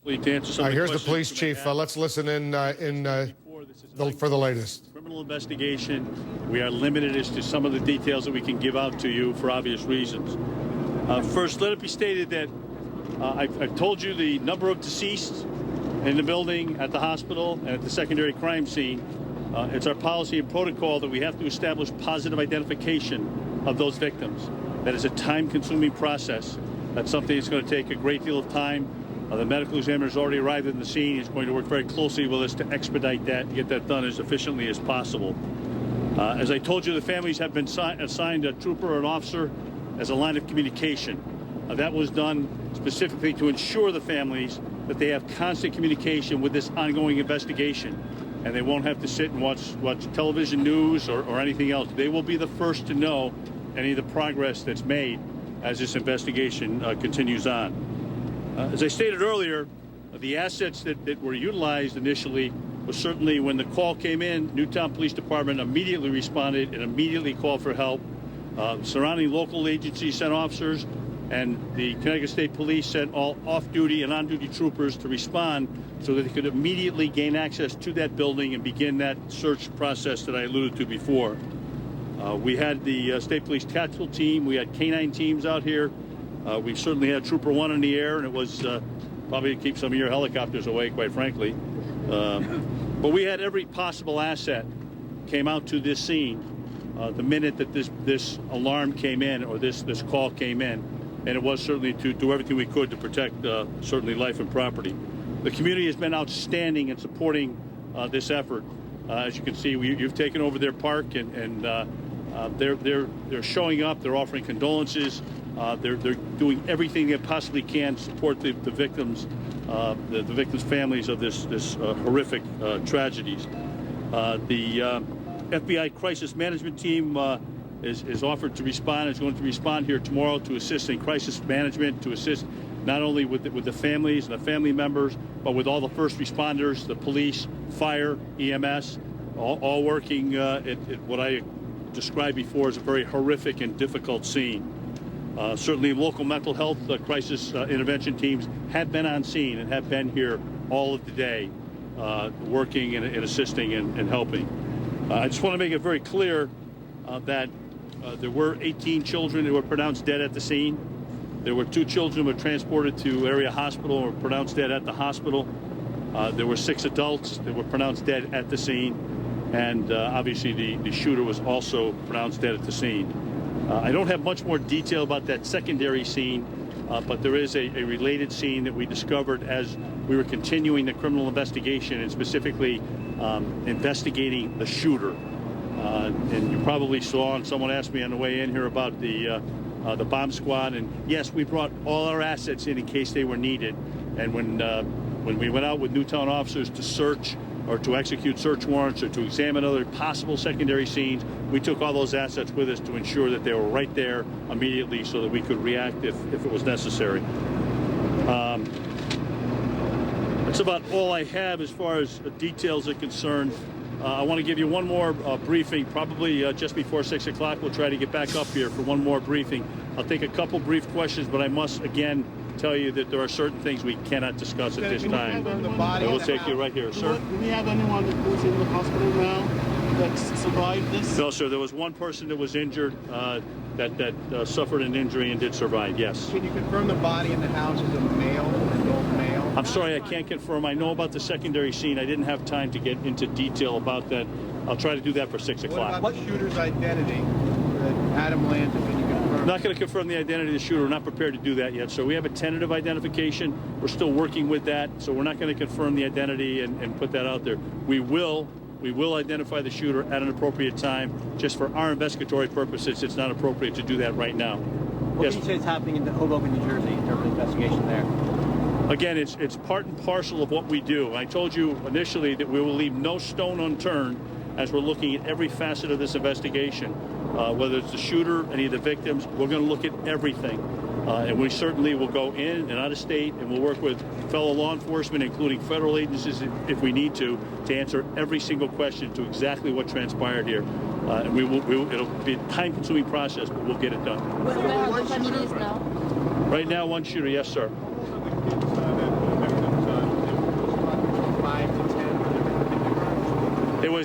To answer some of the Here's the questions police you may chief. have. Let's listen in for the latest. Criminal investigation. We are limited as to some of the details that we can give out to you for obvious reasons. First, let it be stated that I've told you the number of deceased in the building, at the hospital, and at the secondary crime scene. It's our policy and protocol that we have to establish positive identification of those victims. That is a time-consuming process. That's something that's going to take a great deal of time. The medical examiner has already arrived in the scene. He's going to work very closely with us to expedite that and get that done as efficiently as possible. As I told you, the families have been assigned a trooper or an officer as a line of communication. That was done specifically to ensure the families that they have constant communication with this ongoing investigation, and they won't have to sit and watch television news or anything else. They will be the first to know any of the progress that's made as this investigation continues on. As I stated earlier, the assets that were utilized initially was certainly when the call came in, Newtown Police Department immediately responded and immediately called for help. Surrounding local agencies sent officers, and the Connecticut State Police sent all off-duty and on-duty troopers to respond so that they could immediately gain access to that building and begin that search process that I alluded to before. We had the State Police Tactical Team. We had canine teams out here. We certainly had Trooper 1 in the air, and it was probably to keep some of your helicopters away, quite frankly. But we had every possible asset came out to this scene the minute that this alarm came in, or this call came in, and it was certainly to do everything we could to protect certainly life and property. The community has been outstanding in supporting this effort. As you can see, you've taken over their park, and they're showing up. They're offering condolences. They're doing everything they possibly can to support the victims, the victims' families of this horrific tragedies. The FBI Crisis Management Team is offered to respond. Is going to respond here tomorrow to assist in crisis management, to assist not only with the families and the family members, but with all the first responders, the police, fire, EMS, all working at what I described before as a very horrific and difficult scene. Certainly local mental health crisis intervention teams have been on scene and have been here all of the day working and assisting and helping. I just want to make it very clear that there were 18 children who were pronounced dead at the scene. There were 2 children who were transported to area hospital and were pronounced dead at the hospital. There were 6 adults that were pronounced dead at the scene. And obviously the shooter was also pronounced dead at the scene. I don't have much more detail about that secondary scene, but there is a related scene that we discovered as we were continuing the criminal investigation, and specifically investigating the shooter. And you probably saw, and someone asked me on the way in here about the bomb squad. And yes, we brought all our assets in case they were needed. And when we went out with Newtown officers to search or to execute search warrants or to examine other possible secondary scenes, we took all those assets with us to ensure that they were right there immediately so that we could react if it was necessary. That's about all I have as far as details are concerned. I want to give you one more briefing, probably just before 6 o'clock. We'll try to get back up here for one more briefing. I'll take a couple brief questions, but I must, again, tell you that there are certain things we cannot discuss at this time. I will take you right here, sir. Do we have anyone who's in the hospital now that survived this? No, sir. There was one person that was injured that suffered an injury and did survive, yes. Can you confirm the body in the house is a male, an adult male? I'm sorry, I can't confirm. I know about the secondary scene. I didn't have time to get into detail about that. I'll try to do that for 6 o'clock. What about the shooter's identity? Adam Landon, can you confirm? I'm not going to confirm the identity of the shooter. We're not prepared to do that yet. So we have a tentative identification. We're still working with that. So we're not going to confirm the identity and put that out there. We will identify the shooter at an appropriate time. Just for our investigatory purposes, it's not appropriate to do that right now. What do you say is happening in Hoboken, New Jersey, in terms of investigation there? Again, it's part and parcel of what we do. I told you initially that we will leave no stone unturned as we're looking at every facet of this investigation. Whether it's the shooter, any of the victims, we're going to look at everything. And we certainly will go in and out of state, and we'll work with fellow law enforcement, including federal agencies if we need to answer every single question to exactly what transpired here. And it'll be a time-consuming process, but we'll get it done. Right now, one shooter, yes, sir.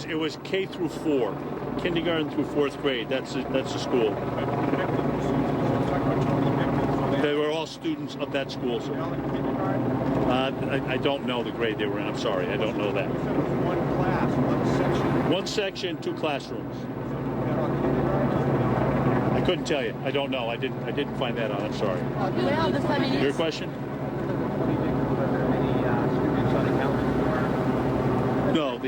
was K through 4, kindergarten through 4th grade. That's the school. They were all students of that school. So. I don't know the grade they were in. I'm sorry, I don't know that. One class, one section. One section, 2 classrooms. I couldn't tell you. I don't know. I didn't find that out. I'm sorry. Your question? No,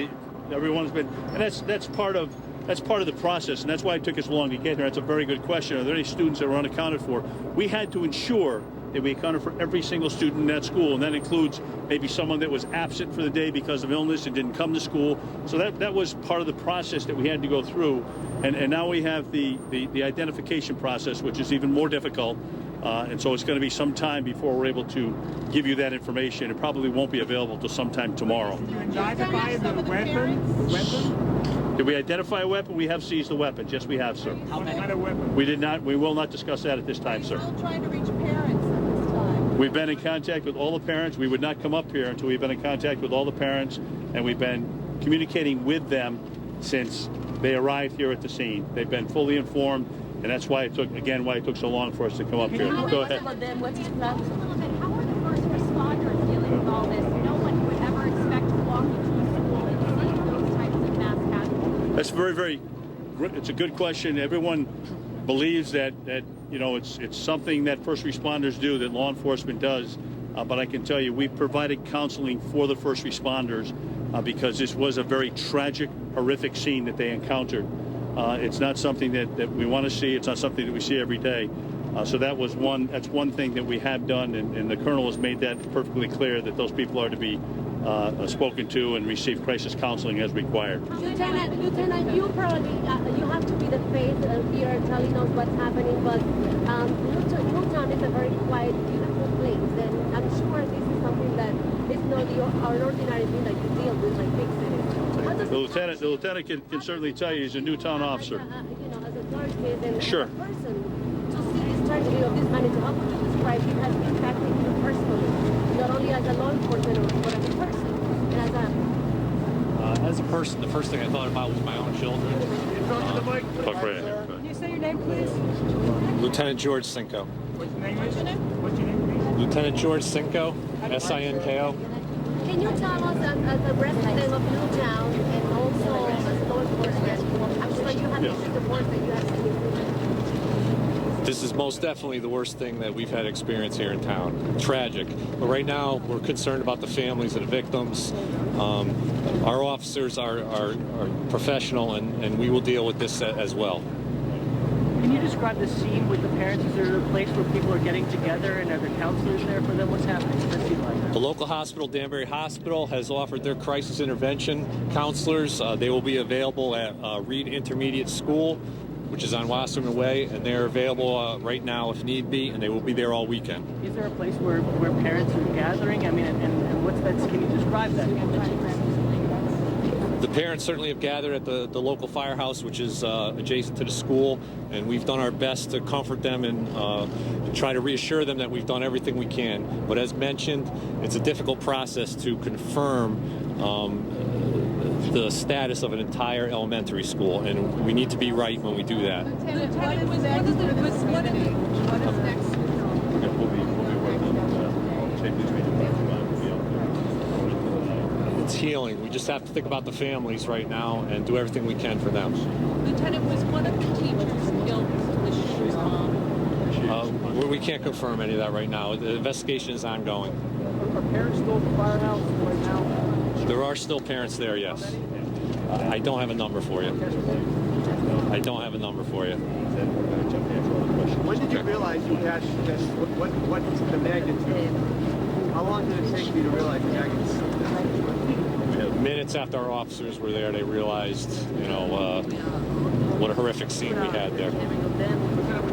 everyone's been, and that's part of the process, and that's why it took us long to get here. That's a very good question. Are there any students that were unaccounted for? We had to ensure that we accounted for every single student in that school, and that includes maybe someone that was absent for the day because of illness and didn't come to school. So that was part of the process that we had to go through, and now we have the identification process, which is even more difficult. And so it's going to be some time before we're able to give you that information. It probably won't be available till sometime tomorrow. Did you identify the weapon? Did we identify a weapon? We have seized the weapon. Yes, we have, sir. What kind of weapon? We did not. We will not discuss that at this time, sir. Still trying to reach parents at this time. We've been in contact with all the parents. We would not come up here until we've been in contact with all the parents, and we've been communicating with them since they arrived here at the scene. They've been fully informed. And that's why it took so long for us to come up here. Go ahead. What's his plan? Just a little bit. How are the first responders dealing with all this? No one would ever expect to walk into a school and see those types of mass casualties. That's very, it's a good question. Everyone believes that it's something that first responders do, that law enforcement does. But I can tell you, we provided counseling for the first responders because this was a very tragic, horrific scene that they encountered. It's not something that we want to see. It's not something that we see every day. So that's one thing that we have done, and the colonel has made that perfectly clear that those people are to be spoken to and receive crisis counseling as required. Lieutenant, you probably you have to be the face here telling us what's happening, but Newtown is a very quiet, beautiful place, and I'm sure this is something that is not our ordinary thing that you deal with like big cities. The lieutenant can certainly tell you he's a Newtown officer. As a dark kid and sure. As a person, to see this tragedy of this magnitude, how would you describe it has impacted you personally, not only as a law enforcement, but as a person and as a person, the first thing I thought about was my own children. Can you say your name, please? Lieutenant George Cinco. What's your name? What's your name, please? Lieutenant George Cinco, Sinko. Can you tell us, as a resident of Newtown and also as law enforcement, I'm sure you have issues of work that you have seen. This is most definitely the worst thing that we've had experience here in town. Tragic. But right now, we're concerned about the families of the victims. Our officers are professional, and we will deal with this as well. Can you describe the scene with the parents? Is there a place where people are getting together and are there counselors there for them? What's happening? What's that scene like? The local hospital, Danbury Hospital, has offered their crisis intervention counselors. They will be available at Reed Intermediate School, which is on Wasserman Way, and they're available right now if need be, and they will be there all weekend. Is there a place where parents are gathering? I mean, and what's that? Can you describe that? The parents certainly have gathered at the local firehouse, which is adjacent to the school, and we've done our best to comfort them and try to reassure them that we've done everything we can. But as mentioned, it's a difficult process to confirm the status of an entire elementary school, and we need to be right when we do that. It's healing. We just have to think about the families right now and do everything we can for them. Lieutenant, was one of the teachers killed the shooter's mom? We can't confirm any of that right now. The investigation is ongoing. Are parents still at the firehouse right now? There are still parents there, yes. I don't have a number for you. I don't have a number for you. When did you realize you had this? What's the magnitude? How long did it take you to realize the magnitude? Minutes after our officers were there, they realized, what a horrific scene we had there. When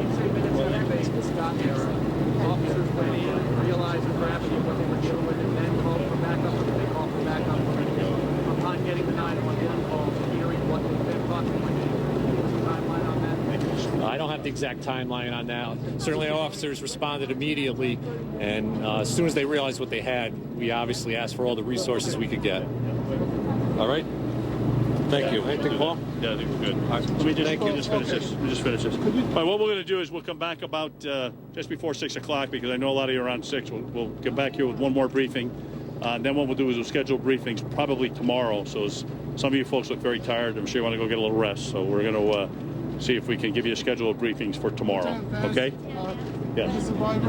you say minutes after they got there, officers went in, realized the gravity of what they were dealing with, and then called for backup, or did they call for backup upon getting the 911 calls, hearing what they've been talking about? Timeline on that? I don't have the exact timeline on that. Certainly our officers responded immediately, and as soon as they realized what they had, we obviously asked for all the resources we could get. All right? Thank you. Anything, Paul? Yeah, I think we're good. Let me just finish this. Let me just finish this. All right, what we're going to do is we'll come back about just before 6 o'clock, because I know a lot of you are around 6. We'll get back here with one more briefing. And then what we'll do is we'll schedule briefings probably tomorrow. So as some of you folks look very tired, I'm sure you want to go get a little rest. So we're going to see if we can give you a schedule of briefings for tomorrow. Okay? Yeah. Where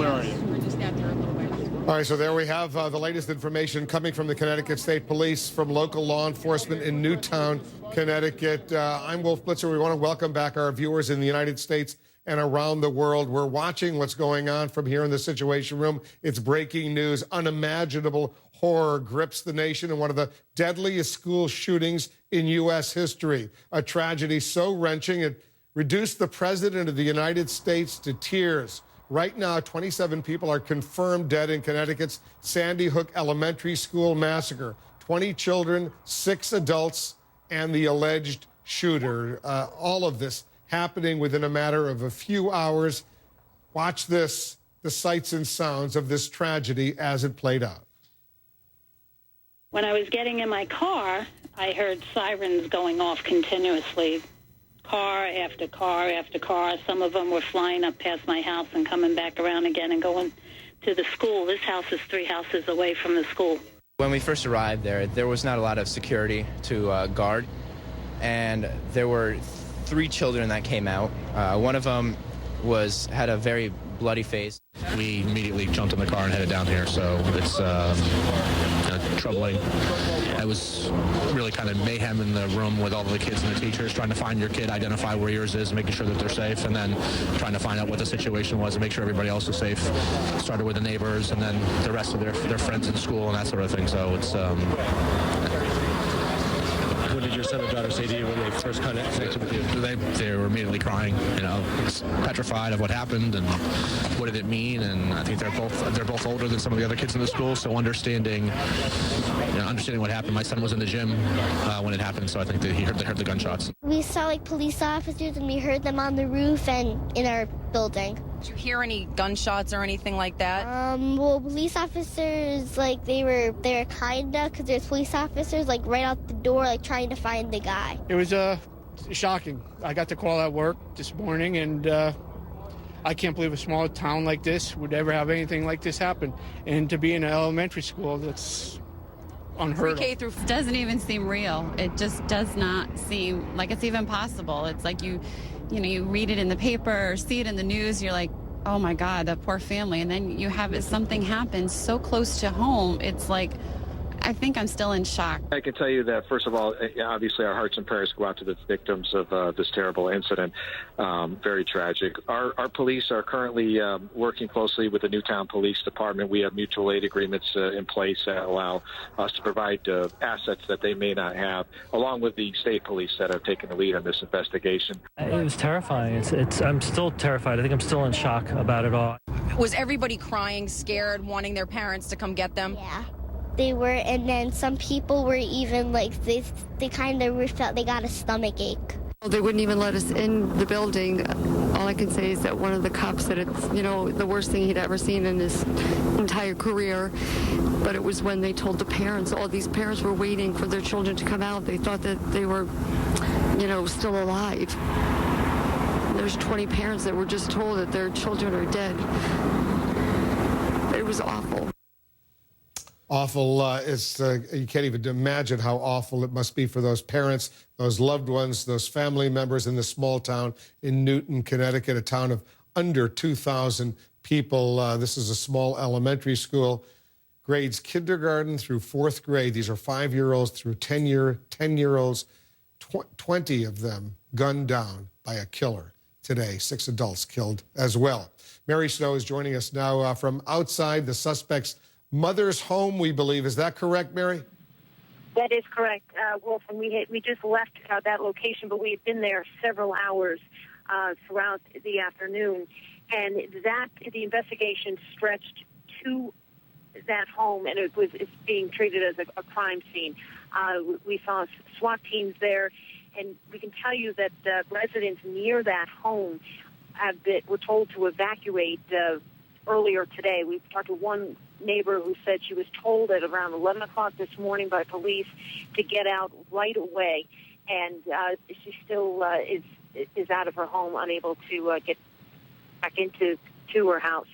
are you? We're just out there a little way. All right, so there we have the latest information coming from the Connecticut State Police, from local law enforcement in Newtown, Connecticut. I'm Wolf Blitzer. We want to welcome back our viewers in the United States and around the world. We're watching what's going on from here in the Situation Room. It's breaking news. Unimaginable horror grips the nation in one of the deadliest school shootings in U.S. history. A tragedy so wrenching it reduced the President of the United States to tears. Right now, 27 people are confirmed dead in Connecticut's Sandy Hook Elementary School massacre. 20 children, 6 adults, and the alleged shooter. All of this happening within a matter of a few hours. Watch this, the sights and sounds of this tragedy as it played out. When I was getting in my car, I heard sirens going off continuously. Car after car after car. Some of them were flying up past my house and coming back around again and going to the school. This house is 3 houses away from the school. When we first arrived there was not a lot of security to guard, and there were 3 children that came out. One of them had a very bloody face. We immediately jumped in the car and headed down here, so it's troubling. It was really kind of mayhem in the room with all the kids and the teachers, trying to find your kid, identify where yours is, making sure that they're safe, and then trying to find out what the situation was and make sure everybody else is safe. Started with the neighbors and then the rest of their friends in school and that sort of thing, so it's... What did your son and daughter say to you when they first connected with you? They were immediately crying, petrified of what happened and what did it mean. And I think they're both older than some of the other kids in the school, so understanding what happened. My son was in the gym when it happened, so I think they heard the gunshots. We saw police officers, and we heard them on the roof and in our building. Did you hear any gunshots or anything like that? Well, police officers, they were kinda, because there's police officers, right out the door, trying to find the guy. It was shocking. I got the call at work this morning, and I can't believe a small town like this would ever have anything like this happen. And to be in an elementary school, that's unheard of. Pre-K through Doesn't even seem real. It just does not seem like it's even possible. It's like you read it in the paper or see it in the news, you're like, oh my God, that poor family. And then you have something happen so close to home. It's like, I think I'm still in shock. I can tell you that, first of all, obviously our hearts and prayers go out to the victims of this terrible incident. Very tragic. Our police are currently working closely with the Newtown Police Department. We have mutual aid agreements in place that allow us to provide assets that they may not have, along with the state police that have taken the lead on this investigation. It was terrifying. I'm still terrified. I think I'm still in shock about it all. Was everybody crying, scared, wanting their parents to come get them? Yeah. They were, and then some people were even they kind of felt they got a stomach ache. They wouldn't even let us in the building. All I can say is that one of the cops said it's, the worst thing he'd ever seen in his entire career. But it was when they told the parents, all these parents were waiting for their children to come out. They thought that they were, still alive. There's 20 parents that were just told that their children are dead. It was awful. Awful. You can't even imagine how awful it must be for those parents, those loved ones, those family members in this small town in Newtown, Connecticut, a town of under 2,000 people. This is a small elementary school, grades kindergarten through 4th grade. These are 5-year-olds through 10-year-olds, 20 of them gunned down by a killer today. 6 adults killed as well. Mary Snow is joining us now from outside the suspect's mother's home, we believe. Is that correct, Mary? That is correct, Wolf. And we just left that location, but we had been there several hours throughout the afternoon. And the investigation stretched to that home, and it's being treated as a crime scene. We saw SWAT teams there, and we can tell you that residents near that home were told to evacuate earlier today. We've talked to one neighbor who said she was told at around 11 o'clock this morning by police to get out right away, and she still is out of her home, unable to get back into her house.